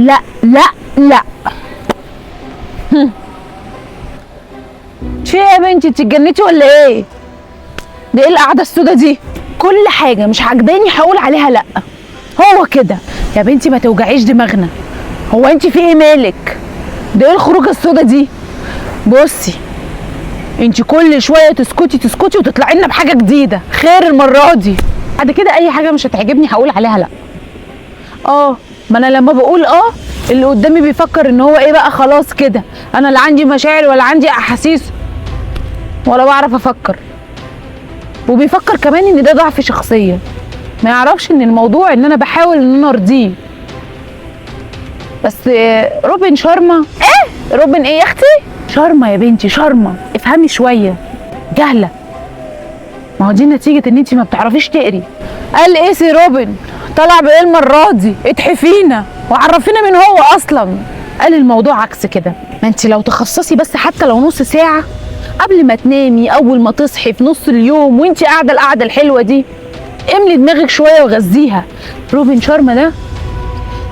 لا لا لا. في ايه يا بنتي، انت اتجننتي ولا ايه؟ ده ايه القعده السودا دي؟ كل حاجه مش عجباني هقول عليها لا. هو كده يا بنتي، ما توجعيش دماغنا. هو انت في ايه مالك؟ ده ايه الخروجه السودا دي؟ بصي، انت كل شويه تسكتي تسكتي وتطلعي لنا بحاجه جديده. خير المره دي؟ بعد كده اي حاجه مش هتعجبني هقول عليها لا. ما انا لما بقول اللي قدامي بيفكر ان هو ايه بقى، خلاص كده انا لا عندي مشاعر ولا عندي احاسيس ولا بعرف افكر. وبيفكر كمان ان ده ضعف شخصيه، ما يعرفش ان الموضوع ان انا بحاول ان انا ارضيه بس. روبن شارما. ايه روبن ايه يا اختي؟ شارما يا بنتي، شارما. افهمي شويه، جهله. ما هو دي نتيجه ان انت ما بتعرفيش تقري. قال ايه سي روبن؟ طلع بايه المره دي؟ اتحفينا وعرفينا مين هو اصلا. قال الموضوع عكس كده. ما انت لو تخصصي بس حتى لو نص ساعه قبل ما تنامي، اول ما تصحي في نص اليوم وانت قاعده القعده الحلوه دي، املي دماغك شويه وغذيها. روبن شارما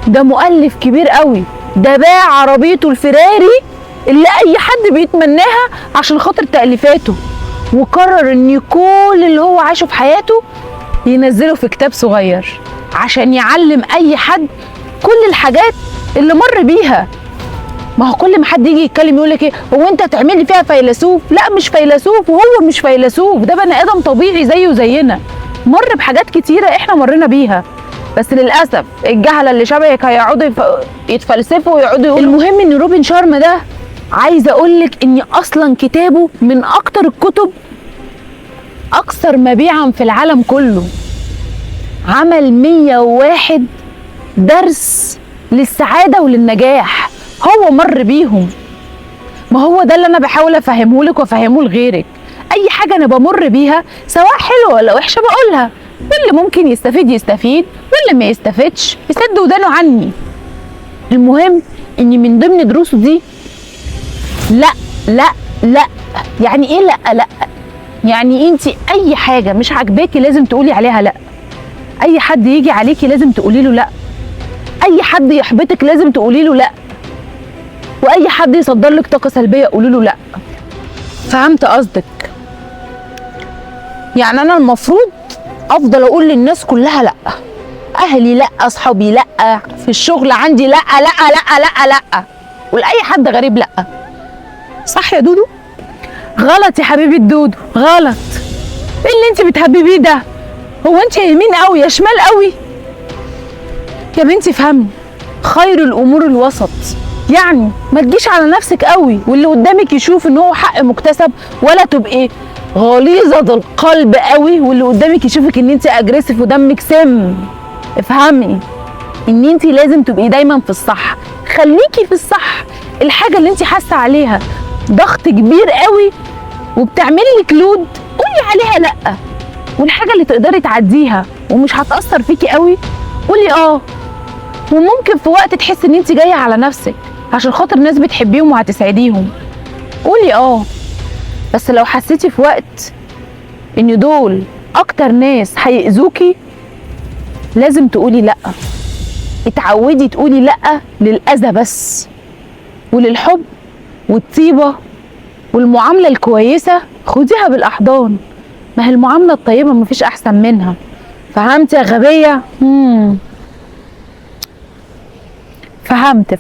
ده مؤلف كبير قوي. ده باع عربيته الفراري اللي اي حد بيتمناها عشان خاطر تأليفاته، وقرر ان كل اللي هو عاشه في حياته ينزله في كتاب صغير عشان يعلم اي حد كل الحاجات اللي مر بيها. ما هو كل ما حد يجي يتكلم يقول لك ايه، هو انت هتعملي فيها فيلسوف؟ لا مش فيلسوف، وهو مش فيلسوف، ده بني ادم طبيعي زيه وزينا، مر بحاجات كتيره احنا مرينا بيها. بس للاسف الجهله اللي شبهك هيقعدوا يتفلسفوا ويقعدوا يقولوا. المهم ان روبن شارما ده، عايزه اقول لك ان اصلا كتابه من اكتر الكتب اكثر مبيعا في العالم كله. عمل 101 درس للسعاده وللنجاح، هو مر بيهم. ما هو ده اللي انا بحاول افهمه لك وافهمه لغيرك. اي حاجه انا بمر بيها سواء حلوه ولا وحشه بقولها، واللي ممكن يستفيد يستفيد، واللي ما يستفيدش يسد ودانه عني. المهم اني من ضمن دروسه دي لا لا لا. يعني ايه لا لا؟ يعني انت اي حاجه مش عاجباكي لازم تقولي عليها لا. اي حد يجي عليكي لازم تقولي له لا. اي حد يحبطك لازم تقولي له لا. واي حد يصدر لك طاقه سلبيه قولي له لا. فهمت قصدك؟ يعني انا المفروض افضل اقول للناس كلها لا، اهلي لا، اصحابي لا، في الشغل عندي لا لا لا لا لا، ولاي حد غريب لا. صح يا دودو؟ غلط يا حبيبي الدودو، غلط. ايه اللي انت بتهببيه ده؟ هو انت يمين قوي يا شمال قوي؟ يا بنتي افهمي، خير الامور الوسط. يعني ما تجيش على نفسك قوي واللي قدامك يشوف ان هو حق مكتسب، ولا تبقي غليظه القلب قوي واللي قدامك يشوفك ان انت اجريسيف ودمك سم. افهمي ان انت لازم تبقي دايما في الصح، خليكي في الصح. الحاجه اللي انت حاسه عليها ضغط كبير قوي وبتعملي لك لود، قولي عليها لا. والحاجه اللي تقدري تعديها ومش هتاثر فيكي قوي قولي وممكن في وقت تحسي ان انت جايه على نفسك عشان خاطر ناس بتحبيهم وهتسعديهم قولي بس لو حسيتي في وقت ان دول اكتر ناس هيأذوكي لازم تقولي لا. اتعودي تقولي لا للأذى بس، وللحب والطيبة والمعاملة الكويسة خديها بالأحضان. ما هي المعاملة الطيبة مفيش أحسن منها. فهمت يا غبية؟ فهمت.